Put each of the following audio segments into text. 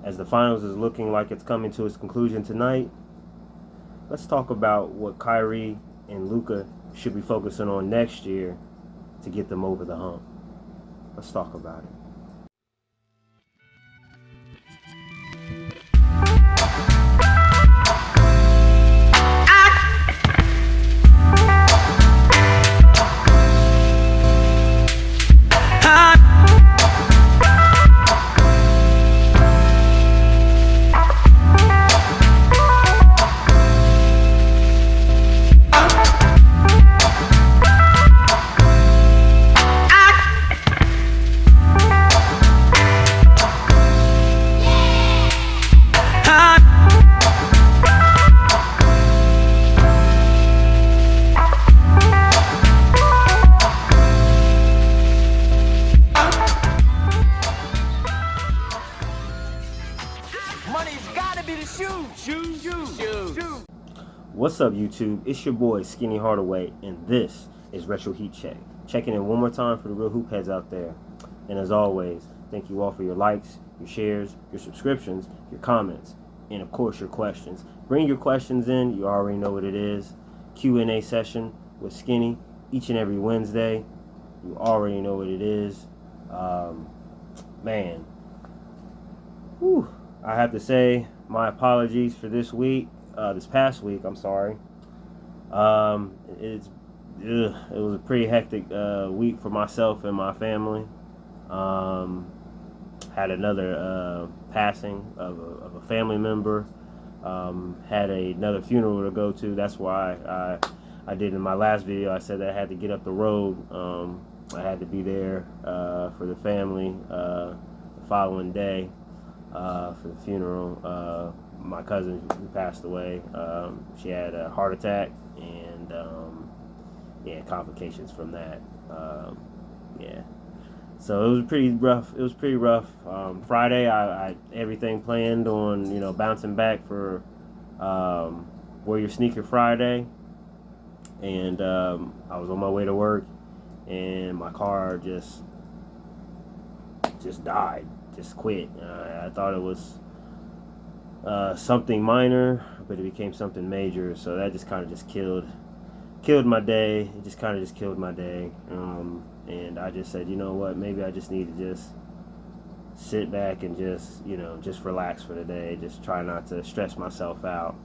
As the finals is looking like it's coming to its conclusion tonight, let's talk about what Kyrie and Luka should be focusing on next year to get them over the hump. Let's talk about it. What's up, YouTube? It's your boy Skinny Hardaway, and this is Retro Heat Check. Checking in one more time for the real hoop heads out there. And as always, thank you all for your likes, your shares, your subscriptions, your comments, and of course your questions. Bring your questions in. You already know what it is. Q&A session with Skinny each and every Wednesday. You already know what it is. Man, whew, I have to say my apologies for this week. This past week, I'm sorry. It was a pretty hectic week for myself and my family. Had another passing of a family member. Had another funeral to go to. That's why I did in my last video. I said that I had to get up the road. I had to be there for the family the following day for the funeral. My cousin who passed away, she had a heart attack and complications from that. So it was pretty rough. Friday, I everything planned on bouncing back for Wear Your Sneaker Friday, and I was on my way to work, and my car just died, just quit. I thought it was something minor, but it became something major. So that just kind of killed my day. It just kind of killed my day. And I just said, you know what? Maybe I just need to just sit back and just relax for the day. Just try not to stress myself out.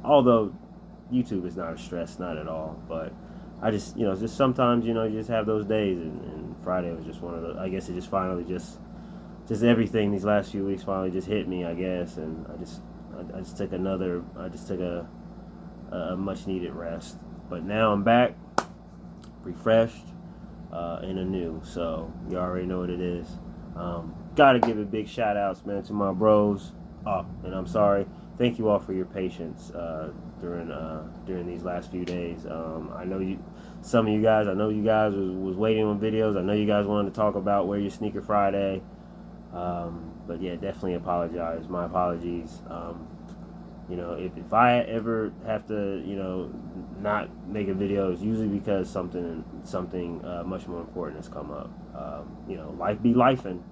Although YouTube is not a stress, not at all. But I just sometimes you just have those days, and Friday was just one of those. I guess it just finally just everything these last few weeks finally just hit me, I guess, and I just took a much needed rest. But now I'm back, refreshed, and anew. So you already know what it is. Gotta give a big shout outs, man, to my bros. And I'm sorry. Thank you all for your patience during these last few days. I know some of you guys was waiting on videos. I know you guys wanted to talk about Wear Your Sneaker Friday. But yeah, definitely apologize. My apologies. If I ever have to, not make a video, it's usually because something much more important has come up. Life be lifing,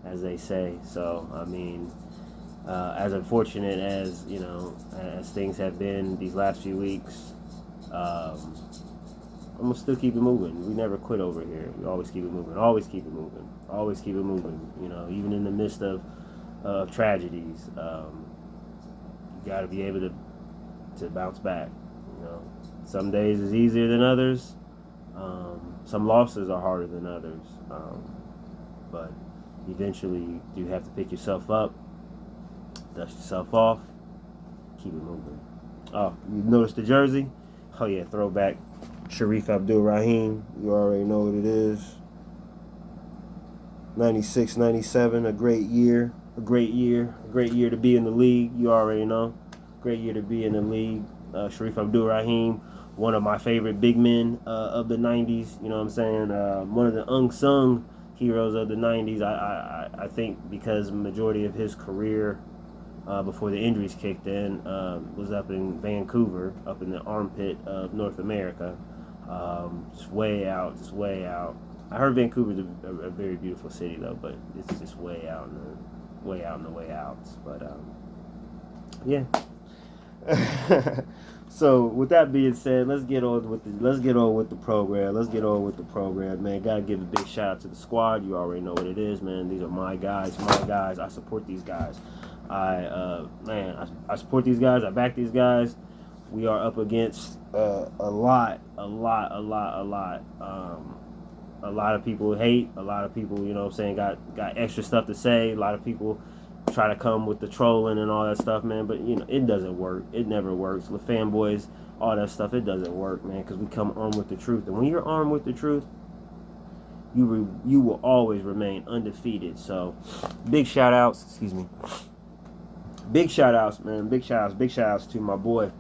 as they say. So, I mean, as unfortunate as things have been these last few weeks, I'm gonna still keep it moving. We never quit over here. We always keep it moving. Always keep it moving. Always keep it moving. Even in the midst of tragedies, you got to be able to bounce back. Some days is easier than others. Some losses are harder than others. But eventually, you do have to pick yourself up, dust yourself off, keep it moving. Oh, you noticed the jersey? Oh yeah, throwback. Sharif Abdul-Rahim, you already know what it is. 96, 97, a great year to be in the league. You already know, great year to be in the league. Sharif Abdul-Rahim, one of my favorite big men of the 90s. You know what I'm saying? One of the unsung heroes of the 90s. I think because the majority of his career before the injuries kicked in was up in Vancouver, up in the armpit of North America. Just way out. I heard Vancouver's a very beautiful city though, but it's just way out way out in the way outs. But yeah. So with that being said, let's get on with the program. Man. Gotta give a big shout out to the squad. You already know what it is, man. These are my guys. I support these guys. I support these guys. I back these guys. We are up against a lot. A lot of people hate. A lot of people, you know what I'm saying, got extra stuff to say. A lot of people try to come with the trolling and all that stuff, man. But, you know, it doesn't work. It never works. The fanboys, all that stuff, it doesn't work, man, because we come armed with the truth. And when you're armed with the truth, you will always remain undefeated. So, big shout outs. Excuse me. Big shout outs, man. Big shout outs to my boy,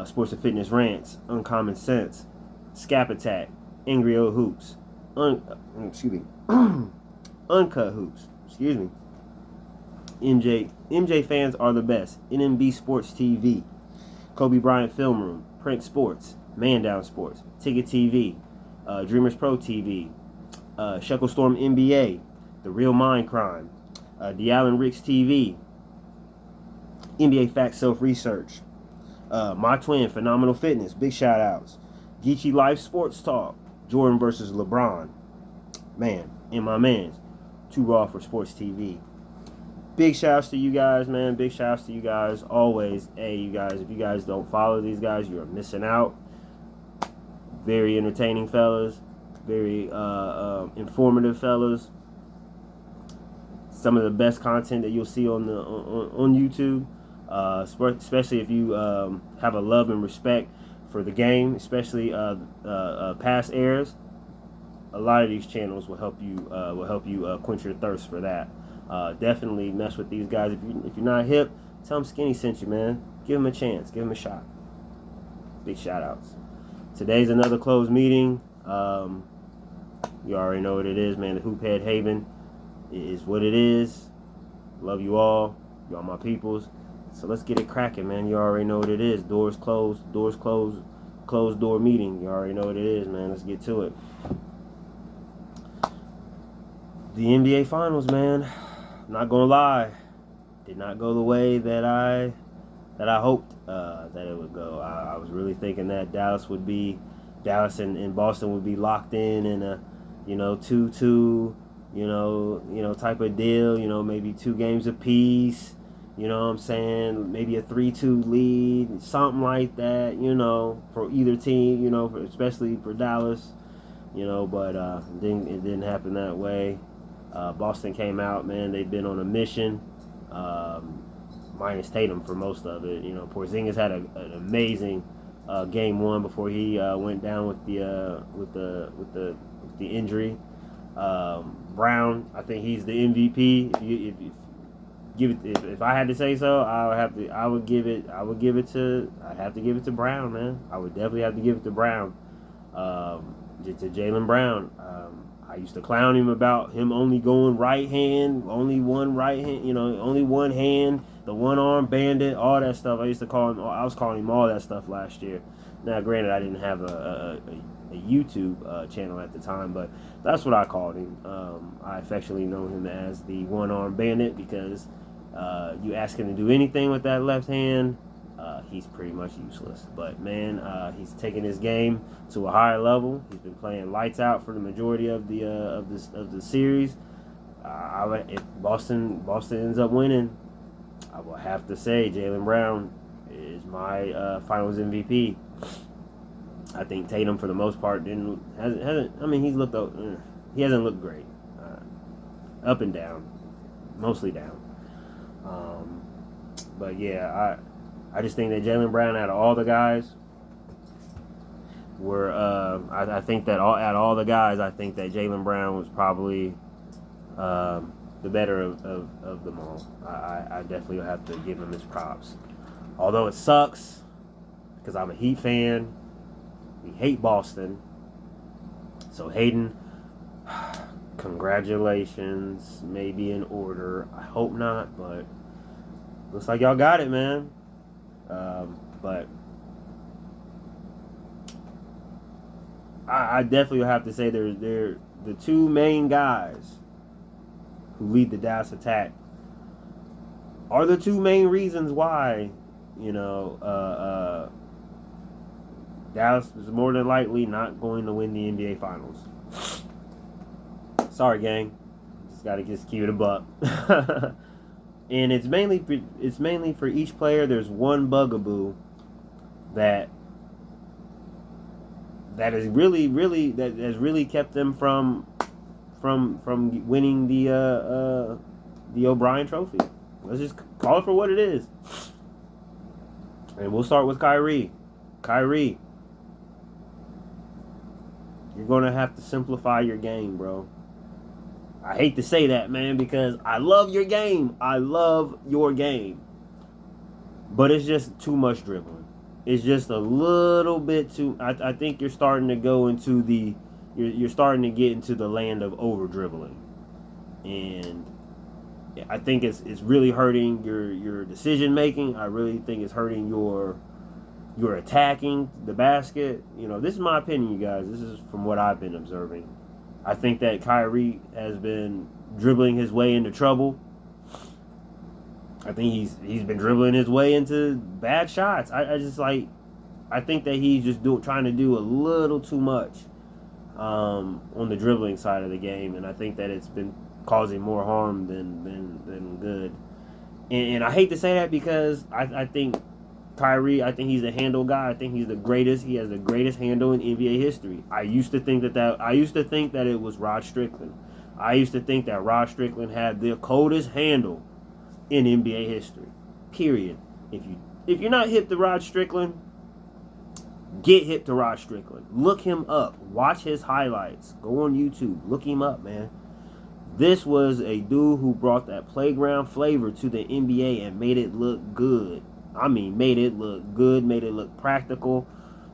Sports and Fitness Rants, Uncommon Sense, Scap Attack, Angry Old Hoops, Uncut Hoops, excuse me. MJ fans are the best. NMB Sports TV, Kobe Bryant Film Room, Print Sports, Man Down Sports, Ticket TV, Dreamers Pro TV, Shekel Storm NBA, The Real Mind Crime, D'Allen Ricks TV, NBA Fact Self Research, My Twin Phenomenal Fitness, big shout outs, Geechee Life Sports Talk, Jordan versus LeBron, man, and my man's Too Raw for Sports TV. Big shouts to you guys, man. Big shouts to you guys. Always, hey, you guys, if you guys don't follow these guys, you're missing out. Very entertaining fellas. Very informative fellas. Some of the best content that you'll see on YouTube. Especially if you have a love and respect for the game, especially past eras. A lot of these channels will help you quench your thirst for that. Definitely mess with these guys. If you're not hip, tell them Skinny sent you, man. Give them a chance. Give them a shot. Big shout outs. Today's another closed meeting. You already know what it is, man. The Hoophead Haven is what it is. Love you all. Y'all my peoples. So let's get it cracking, man. You already know what it is. Doors closed. Closed door meeting. You already know what it is, man. Let's get to it. The NBA Finals, man. I'm not gonna lie, did not go the way that I hoped that it would go. I was really thinking that Dallas and Boston would be locked in a 2-2 type of deal. Maybe 2 games apiece. You know what I'm saying? Maybe a 3-2 lead, something like that. For either team. Especially for Dallas. But it didn't happen that way. Boston came out, man. They've been on a mission, minus Tatum for most of it. Porzingis had an amazing game 1 before he went down with the injury. Brown, I think he's the MVP. If I had to say so, I'd have to give it to Brown, man. I would definitely have to give it to Brown, to Jaylen Brown. I used to clown him about him only going right hand, only one right hand, only one hand, the one arm bandit, all that stuff. I was calling him all that stuff last year. Now, granted, I didn't have a YouTube channel at the time, but that's what I called him. I affectionately know him as the one arm bandit because you ask him to do anything with that left hand, he's pretty much useless. But man, he's taking his game to a higher level. He's been playing lights out for the majority of the series. If Boston ends up winning, I will have to say Jaylen Brown is my Finals MVP. I think Tatum, for the most part, hasn't. I mean, he hasn't looked great. Up and down, mostly down. But yeah, I just think that Jaylen Brown, out of all the guys, I think that all the guys, I think that Jaylen Brown was probably the better of them all. I definitely will have to give him his props. Although it sucks, because I'm a Heat fan. We hate Boston. So Hayden, congratulations, maybe in order. I hope not, but looks like y'all got it, man. But I definitely have to say they're the 2 main guys who lead the Dallas attack, are the two main reasons why, Dallas is more than likely not going to win the NBA Finals. Sorry, gang. Just got to just keep it a buck. And it's mainly for each player. There's one bugaboo that has really kept them from winning the O'Brien Trophy. Let's just call it for what it is. And we'll start with Kyrie. Kyrie, you're going to have to simplify your game, bro. I hate to say that, man, because I love your game. I love your game. But it's just too much dribbling. It's just a little bit too... I think you're starting to go into the... You're starting to get into the land of over-dribbling. And I think it's really hurting your decision-making. I really think it's hurting your attacking the basket. This is my opinion, you guys. This is from what I've been observing. I think that Kyrie has been dribbling his way into trouble. I think he's been dribbling his way into bad shots. I think that he's just trying to do a little too much on the dribbling side of the game, and I think that it's been causing more harm than good. And I hate to say that because I think Kyrie, I think he's a handle guy. I think he's the greatest. He has the greatest handle in NBA history. I used to think that it was Rod Strickland. I used to think that Rod Strickland had the coldest handle in NBA history. Period. If you're not hip to Rod Strickland, get hip to Rod Strickland. Look him up. Watch his highlights. Go on YouTube. Look him up, man. This was a dude who brought that playground flavor to the NBA and made it look good. I mean, made it look good, made it look practical.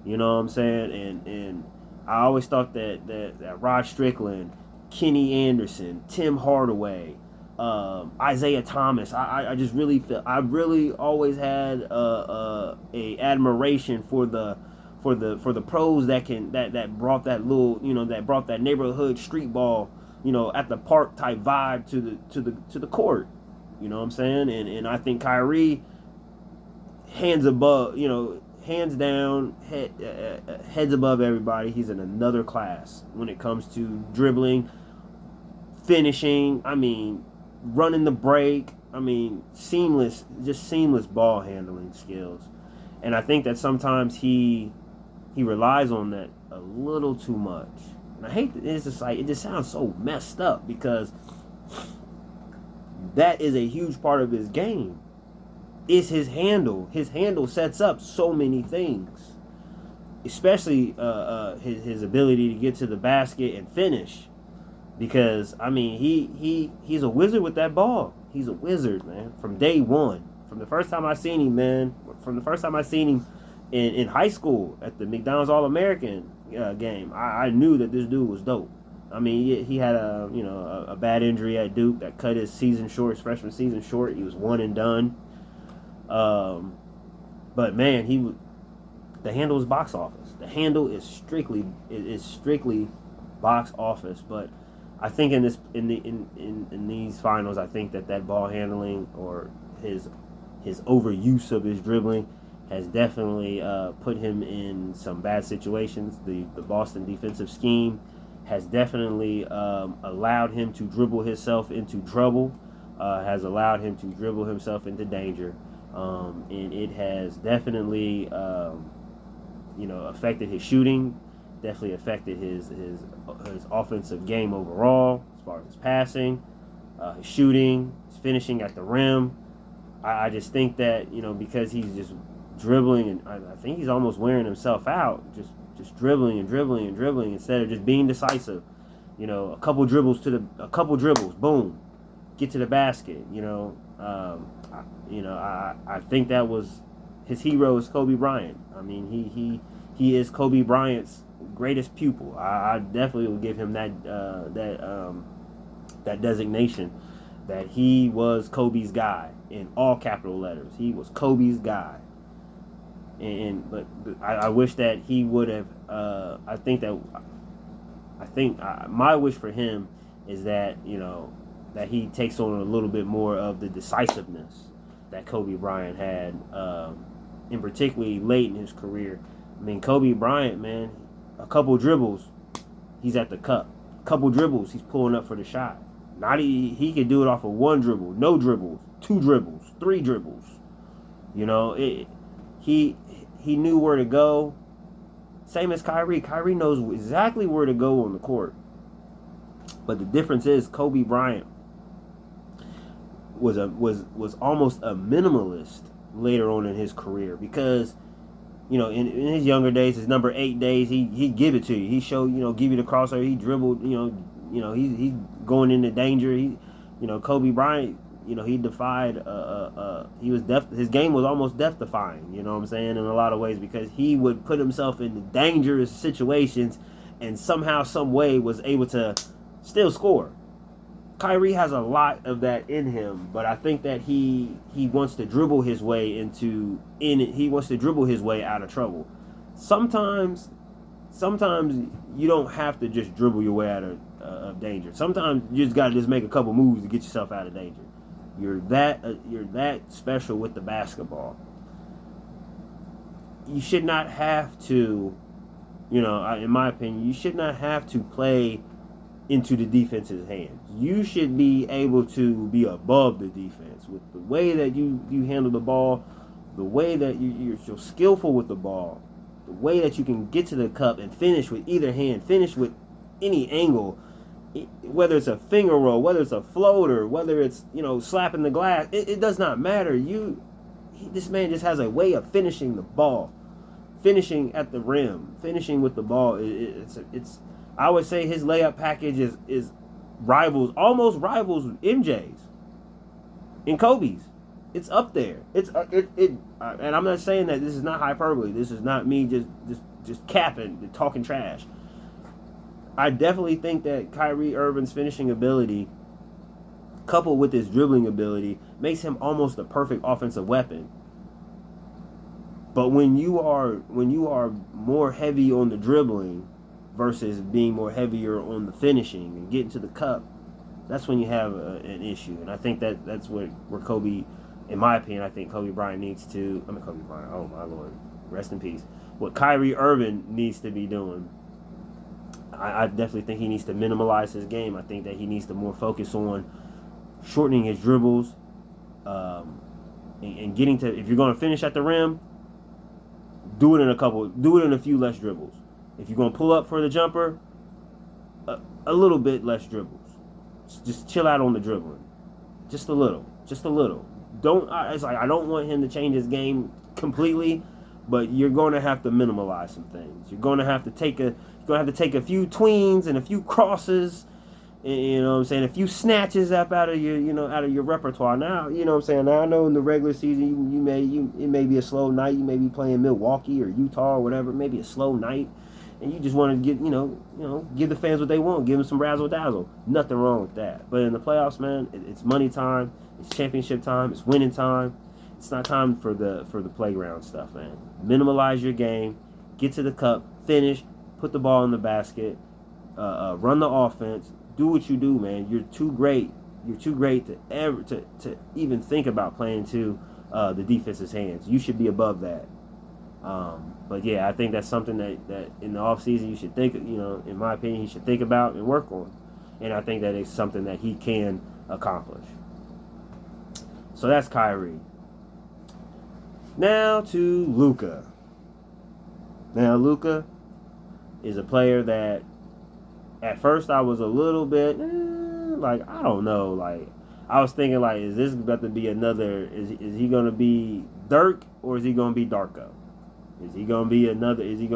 You know what I'm saying? And I always thought that Rod Strickland, Kenny Anderson, Tim Hardaway, Isaiah Thomas. I just really feel I really always had a admiration for the pros that brought that little that brought that neighborhood street ball at the park type vibe to the court. You know what I'm saying? And I think Kyrie, hands above, hands down, heads above everybody. He's in another class when it comes to dribbling, finishing. I mean, running the break. I mean, seamless ball handling skills. And I think that sometimes he relies on that a little too much. And I hate that it's just like, it just sounds so messed up because that is a huge part of his game. Is his handle. His handle sets up so many things, especially his ability to get to the basket and finish. Because I mean, he's a wizard with that ball. He's a wizard, man. From day one, from the first time I seen him, man. From the first time I seen him in high school at the McDonald's All-American game, I knew that this dude was dope. I mean, he had a bad injury at Duke that cut his freshman season short. He was one and done. But man, the handle is box office. The handle is strictly box office. But I think in these finals, I think that ball handling or his overuse of his dribbling has definitely put him in some bad situations. The Boston defensive scheme has definitely allowed him to dribble himself into trouble. Has allowed him to dribble himself into danger. And it has definitely, affected his shooting, definitely affected his offensive game overall, as far as his passing, his shooting, his finishing at the rim. I just think that, because he's just dribbling, and I think he's almost wearing himself out, just dribbling instead of just being decisive. A couple dribbles, boom, get to the basket. I think that was his hero is Kobe Bryant. I mean, he is Kobe Bryant's greatest pupil. I definitely will give him that designation, that he was Kobe's guy in all capital letters. He was Kobe's guy. But I wish that he would have. I think my wish for him is that that he takes on a little bit more of the decisiveness that Kobe Bryant had, and particularly late in his career. I mean, Kobe Bryant, man, a couple dribbles, he's at the cup. A couple dribbles, he's pulling up for the shot. Not he could do it off of one dribble, no dribbles, two dribbles, three dribbles. You know, he knew where to go. Same as Kyrie. Kyrie knows exactly where to go on the court. But the difference is Kobe Bryant was almost a minimalist later on in his career, because you know, in his younger days, his number 8 days, he'd give it to you. He showed, you know, give you the crossover. He dribbled, he's going into danger. Kobe Bryant, he defied. He was his game was almost death defying. You know what I'm saying, in a lot of ways, because he would put himself into dangerous situations, and somehow, some way, was able to still score. Kyrie has a lot of that in him, but I think that he wants to dribble his way he wants to dribble his way out of trouble. Sometimes you don't have to just dribble your way out of danger. Sometimes you just gotta just make a couple moves to get yourself out of danger. You're that special with the basketball. You should not have to, in my opinion, you should not have to play into the defense's hands. You should be able to be above the defense with the way that you handle the ball, the way that you're so skillful with the ball, the way that you can get to the cup and finish with either hand, finish with any angle, whether it's a finger roll, whether it's a floater, whether it's, slapping the glass. It does not matter. This man just has a way of finishing the ball, finishing at the rim, finishing with the ball. It's I would say his layup package is almost rivals MJ's and Kobe's. It's up there. And I'm not saying that this is not hyperbole. This is not me just capping, talking trash. I definitely think that Kyrie Irving's finishing ability, coupled with his dribbling ability, makes him almost the perfect offensive weapon. But when you are more heavy on the dribbling versus being more heavier on the finishing and getting to the cup, that's when you have an issue. And I think that's where Kobe, in my opinion, I think Kobe Bryant needs to. Kobe Bryant. Oh my Lord, rest in peace. What Kyrie Irving needs to be doing, I definitely think he needs to minimalize his game. I think that he needs to more focus on shortening his dribbles, and getting to. If you're going to finish at the rim, do it in a few less dribbles. If you're going to pull up for the jumper, a little bit less dribbles. Just chill out on the dribbling. Just a little. I don't want him to change his game completely, but you're going to have to minimalize some things. You're going to have to take a few tweens and a few crosses, and, a few snatches up out of your repertoire. Now, Now I know in the regular season it may be a slow night. You may be playing Milwaukee or Utah or whatever. It may be a slow night. And you just want to give the fans what they want, give them some razzle dazzle. Nothing wrong with that. But in the playoffs, man, it's money time, it's championship time, it's winning time. It's not time for the playground stuff, man. Minimalize your game, get to the cup, finish, put the ball in the basket, run the offense, do what you do, man. You're too great. You're too great to even think about playing to the defense's hands. You should be above that. But yeah, I think that's something that in the offseason you should think, in my opinion, he should think about and work on. And I think that it's something that he can accomplish. So that's Kyrie. Now to Luka. Now Luka is a player that at first I was a little bit I don't know, I was thinking is this about to be another, is he going to be Dirk or is he going to be Darko? Is he going to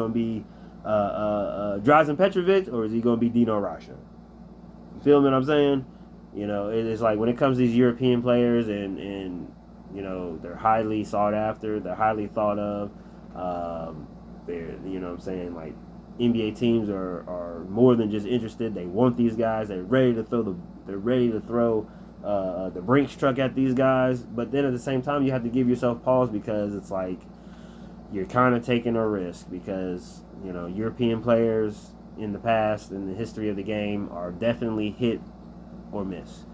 be Drazen Petrovic, or is he going to be Dino Rasha? You feel me what I'm saying? It's like when it comes to these European players and they're highly sought after, they're highly thought of. They're, NBA teams are more than just interested. They want these guys. They're ready to throw the Brinks truck at these guys. But then at the same time, you have to give yourself pause, because it's like, you're kind of taking a risk, because European players in the past, in the history of the game, are definitely hit or miss.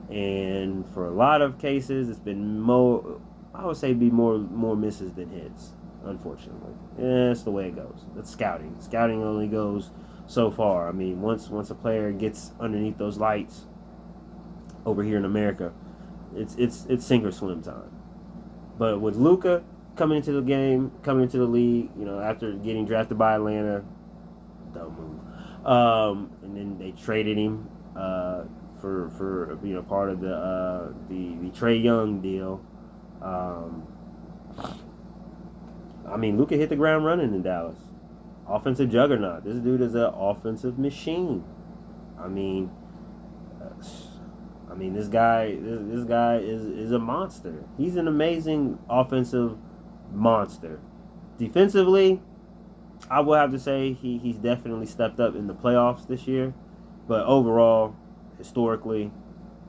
And for a lot of cases, it's been more, I would say, more misses than hits, unfortunately. Yeah, that's the way it goes. That's scouting. Scouting only goes so far. I mean, once a player gets underneath those lights over here in America, it's sink or swim time. But with Luka coming into the game, coming into the league, after getting drafted by Atlanta, dumb move. And then they traded him for part of the Trae Young deal. I mean, Luka hit the ground running in Dallas. Offensive juggernaut. This dude is an offensive machine. I mean, this guy is a monster. He's an amazing offensive monster. Defensively, I will have to say he's definitely stepped up in the playoffs this year. But overall, historically,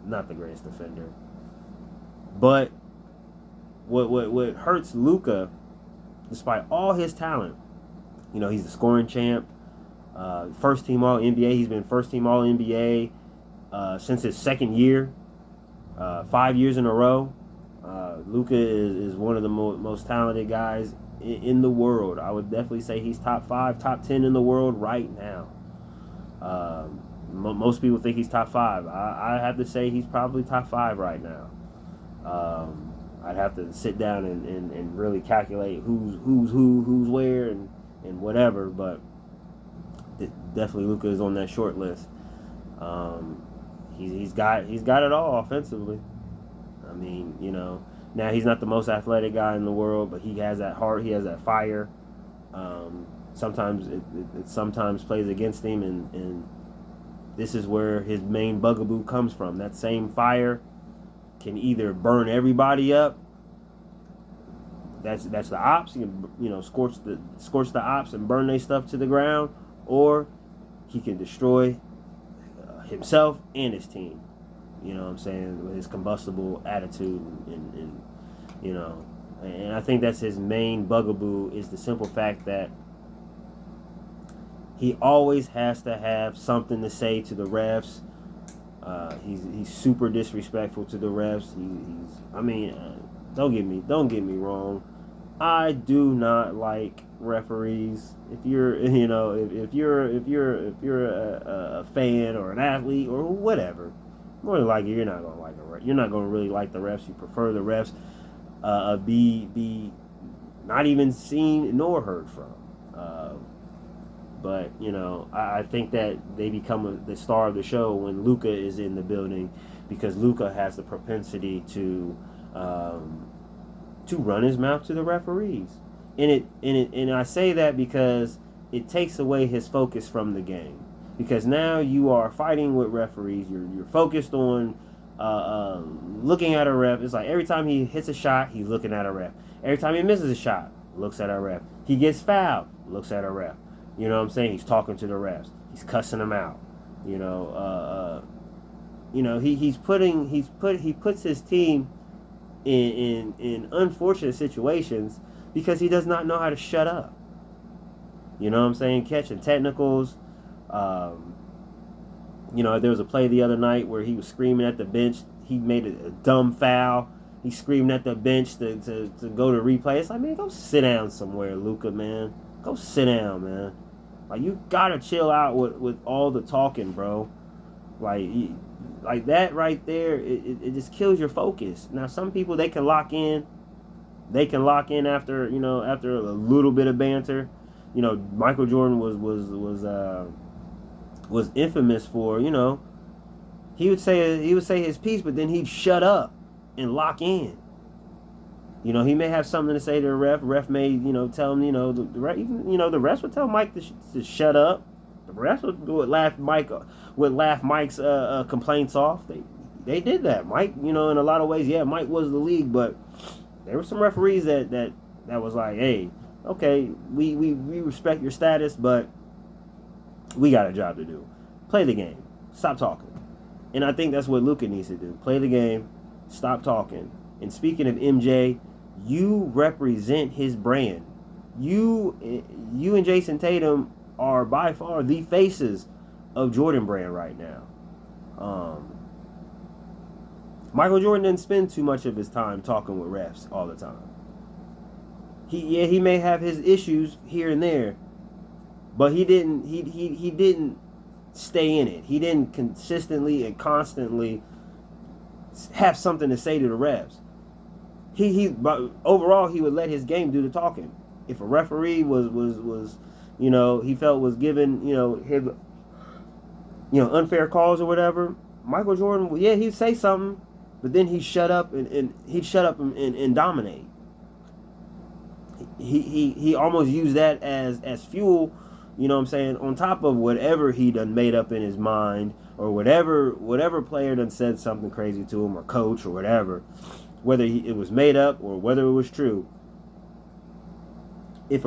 not the greatest defender. But what hurts Luka, despite all his talent, he's the scoring champ, first team All NBA. He's been first team All NBA since his second year, 5 years in a row. Luka is one of the most talented guys in the world. I would definitely say he's top 5, top 10 in the world right now. Most people think he's top 5. I have to say he's probably top 5 right now. I'd have to sit down and really calculate who's where and whatever, but definitely Luka is on that short list. He's got it all offensively. I mean, now he's not the most athletic guy in the world, but he has that heart, he has that fire. Sometimes it sometimes plays against him, and this is where his main bugaboo comes from. That same fire can either burn everybody up. That's the ops. He can scorch the ops and burn their stuff to the ground, or he can destroy himself and his team. You know what I'm saying, with his combustible attitude and I think that's his main bugaboo, is the simple fact that he always has to have something to say to the refs. He's super disrespectful to the refs. Don't get me wrong. I do not like referees. If you're a fan or an athlete or whatever, more than likely you're not gonna like you're not gonna really like the refs. You prefer the refs be not even seen nor heard from. But I think that they become the star of the show when Luka is in the building, because Luka has the propensity to run his mouth to the referees, and I say that because it takes away his focus from the game. Because now you are fighting with referees, you're focused on looking at a ref. It's like every time he hits a shot, he's looking at a ref. Every time he misses a shot, looks at a ref. He gets fouled, looks at a ref. You know what I'm saying? He's talking to the refs. He's cussing them out. He puts his team in unfortunate situations because he does not know how to shut up. You know what I'm saying? Catching technicals. There was a play the other night where he was screaming at the bench. He made a dumb foul. He screamed at the bench to go to replay. It's like, man, go sit down somewhere, Luka, man. Go sit down, man. Like, you gotta chill out with all the talking, bro. Like that right there, it just kills your focus. Now, some people, they can lock in. They can lock in after a little bit of banter. Michael Jordan was infamous for, he would say his piece, but then he'd shut up and lock in. He may have something to say to the ref. Ref may, tell him, the refs would tell Mike to shut up. The refs would laugh Mike's complaints off. They did that. Mike, in a lot of ways, yeah, Mike was the league, but there were some referees that was like, hey, okay, we respect your status, but we got a job to do. Play the game. Stop talking. And I think that's what Luka needs to do. Play the game. Stop talking. And speaking of MJ, you represent his brand. You and Jason Tatum are by far the faces of Jordan Brand right now. Michael Jordan didn't spend too much of his time talking with refs all the time. He may have his issues here and there, but he didn't stay in it. He didn't consistently and constantly have something to say to the refs. But overall he would let his game do the talking. If a referee was he felt was given him unfair calls or whatever, Michael Jordan, he'd say something, but then he'd shut up and dominate. He almost used that as fuel, on top of whatever he done made up in his mind, or whatever player done said something crazy to him, or coach or whatever, whether it was made up or whether it was true. If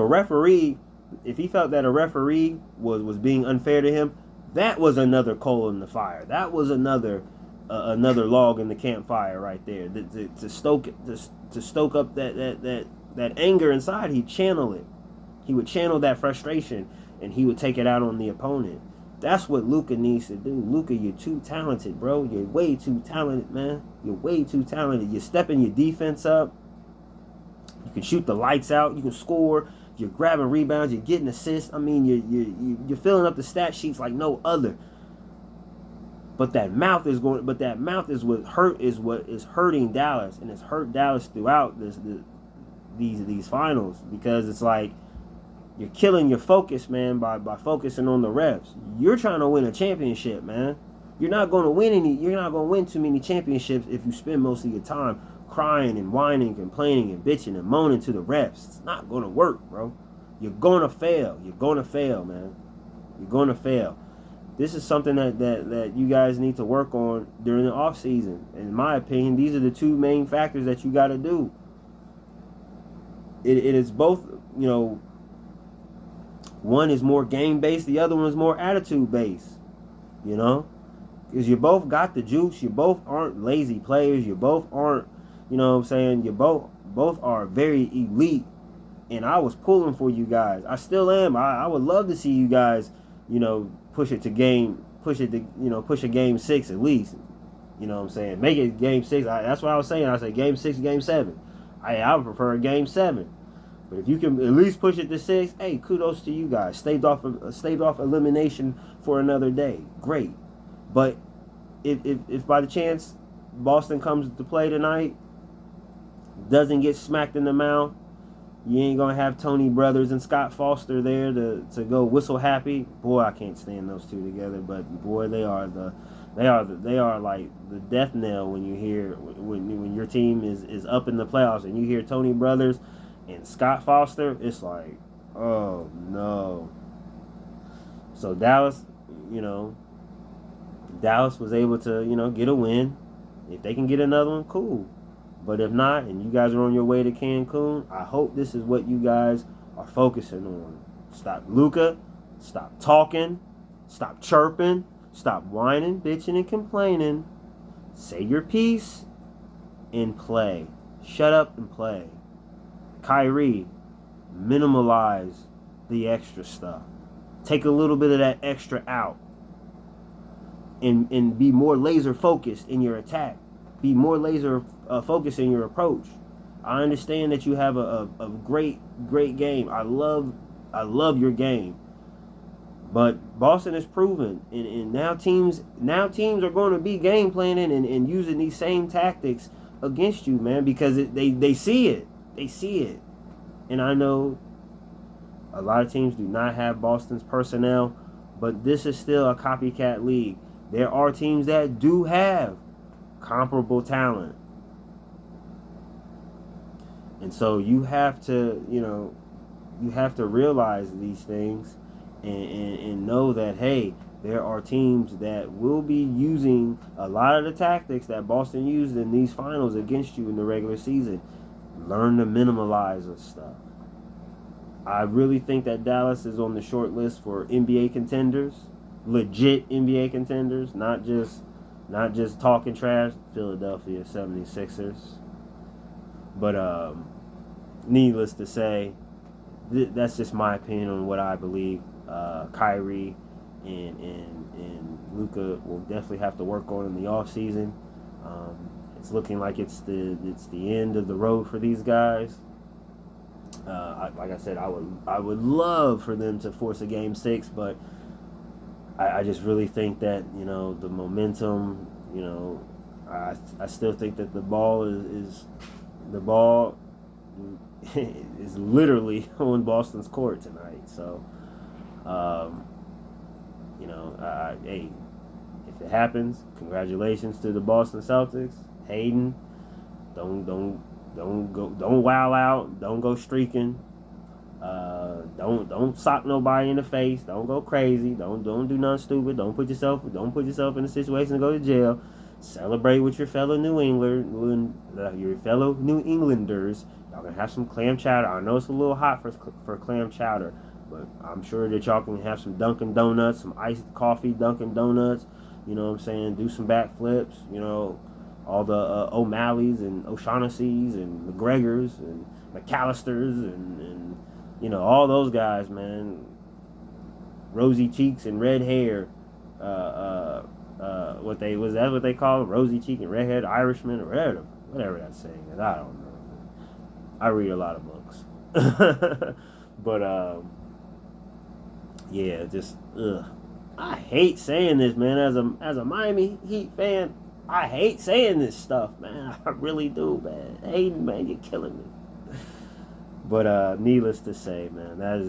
he felt that a referee was being unfair to him, that was another coal in the fire. That was another log in the campfire right there. To stoke up that anger inside, he'd channel it. He would channel that frustration, and he would take it out on the opponent. That's what Luka needs to do. Luka, you're too talented, bro. You're way too talented, man. You're way too talented. You're stepping your defense up. You can shoot the lights out. You can score. You're grabbing rebounds. You're getting assists. I mean, you're filling up the stat sheets like no other. But that mouth is what is hurting Dallas, and it's hurt Dallas throughout these finals, because it's like you're killing your focus, man, by focusing on the refs. You're trying to win a championship, man. You're not going to win too many championships if you spend most of your time crying and whining, complaining and bitching and moaning to the refs. It's not going to work, bro. You're going to fail. You're going to fail, man. You're going to fail. This is something that you guys need to work on during the off season. In my opinion, these are the two main factors that you got to do. It is both, one is more game based, the other one is more attitude based. Because you both got the juice. You both aren't lazy players. You both aren't, you both are very elite. And I was pulling for you guys. I still am. I would love to see you guys, push a game 6 at least. Make it game 6. That's what I was saying. I said game 6, game 7. I would prefer a game 7. But if you can at least push it to 6, hey, kudos to you guys. Staved off elimination for another day. Great. But if by the chance Boston comes to play tonight, doesn't get smacked in the mouth, you ain't gonna have Tony Brothers and Scott Foster there to go whistle happy. Boy, I can't stand those two together. But boy, they are like the death knell when you hear when your team is up in the playoffs and you hear Tony Brothers and Scott Foster. It's like, oh no. So Dallas was able to get a win. If they can get another one, cool. But if not, and you guys are on your way to Cancun, I hope this is what you guys are focusing on. Stop Luka. Stop talking. Stop chirping. Stop whining, bitching, and complaining. Say your piece and play. Shut up and play. Kyrie, minimalize the extra stuff. Take a little bit of that extra out. And be more laser focused in your attack. Be more laser focused in your approach. I understand that you have a great game. I love your game. But Boston has proven, and now teams are going to be game planning and using these same tactics against you, man, because they see it. They see it. And I know a lot of teams do not have Boston's personnel, but this is still a copycat league. There are teams that do have comparable talent. And so you have to realize these things and know that, hey, there are teams that will be using a lot of the tactics that Boston used in these finals against you in the regular season. Learn to minimalize this stuff. I really think that Dallas is on the short list for NBA contenders, legit NBA contenders, not just talking trash. Philadelphia 76ers. But needless to say, that's just my opinion on what I believe. Kyrie and Luka will definitely have to work on in the off season. It's looking like it's the end of the road for these guys. Like I said, I would love for them to force a game 6, but I just really think that, you know, the momentum, you know, I still think that the ball is literally on Boston's court tonight. So, you know, hey, if it happens, congratulations to the Boston Celtics. Hayden, don't wow out. Don't go streaking. Don't sock nobody in the face. Don't go crazy. Don't do nothing stupid. Don't put yourself in a situation to go to jail. Celebrate with your fellow New Englanders. Y'all can have some clam chowder. I know it's a little hot for clam chowder, but I'm sure that y'all can have some Dunkin' Donuts, some iced coffee Dunkin' Donuts. You know what I'm saying? Do some backflips. You know, all the O'Malley's and O'Shaughnessy's and McGregor's and McAllister's and you know, all those guys, man. Rosy cheeks and red hair. What they call them? Rosy cheek and red haired Irishman, or whatever that saying is. I don't know. I read a lot of books. But yeah, just I hate saying this, man. As a Miami Heat fan, I hate saying this stuff, man. I really do, man. Hayden, man, you're killing me. But needless to say, man, that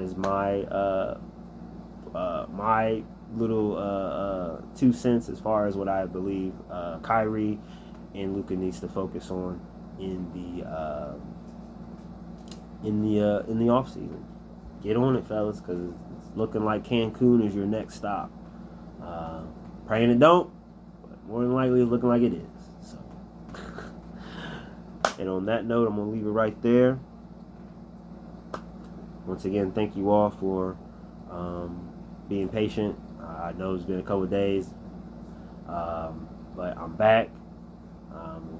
is my my little 2 cents as far as what I believe Kyrie and Luka needs to focus on in the off season. Get on it, fellas, because it's looking like Cancun is your next stop. Praying it don't, but more than likely it's looking like it is. So. And on that note, I'm going to leave it right there. Once again, thank you all for being patient. I know it's been a couple of days, but I'm back.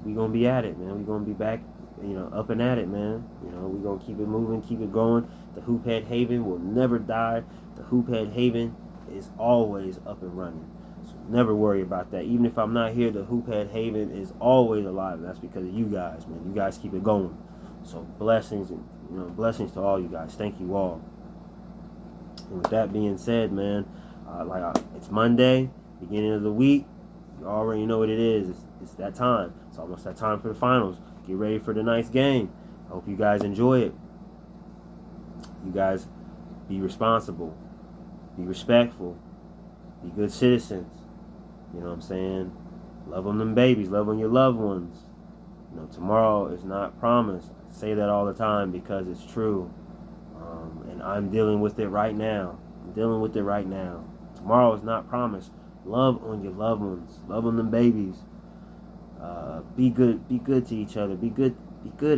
We're going to be at it, man. We're going to be back, you know, up and at it, man. You know, we're going to keep it moving, keep it going. The Hoophead Haven will never die. The Hoophead Haven is always up and running. So never worry about that. Even if I'm not here, the Hoophead Haven is always alive. That's because of you guys, man. You guys keep it going. So blessings, you know, blessings to all you guys. Thank you all. And with that being said, man, it's Monday, beginning of the week. You already know what it is. It's that time. It's almost that time for the finals. Get ready for tonight's game. I hope you guys enjoy it. You guys be responsible. Be respectful. Be good citizens. You know what I'm saying? Love on them babies. Love on your loved ones. You know, tomorrow is not promised. I say that all the time because it's true. And I'm dealing with it right now. Tomorrow is not promised. Love on your loved ones. Love on them babies. Be good to each other. Be good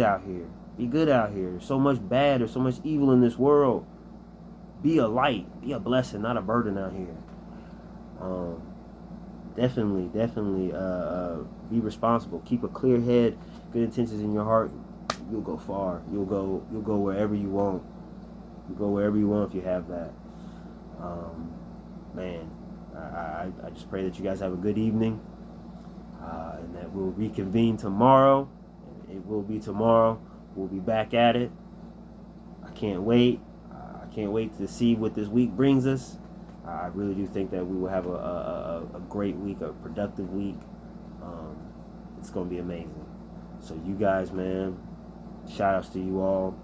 out here. There's so much bad, there's so much evil in this world. Be a light, be a blessing, not a burden out here. Definitely be responsible. Keep a clear head, good intentions in your heart. You'll go far. You'll go wherever you want. You'll go wherever you want if you have that. Man, I just pray that you guys have a good evening. And that we'll reconvene tomorrow. It will be tomorrow. We'll be back at it. I can't wait. I can't wait to see what this week brings us. I really do think that we will have a great week, a productive week. It's going to be amazing. So you guys, man, shout outs to you all.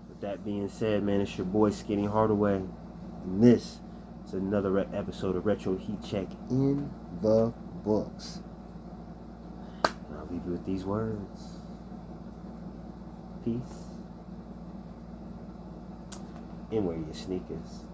With that being said, man, it's your boy Skinny Hardaway. And this is another episode of Retro Heat Check in the books. And I'll leave you with these words. Peace. And wear your sneakers.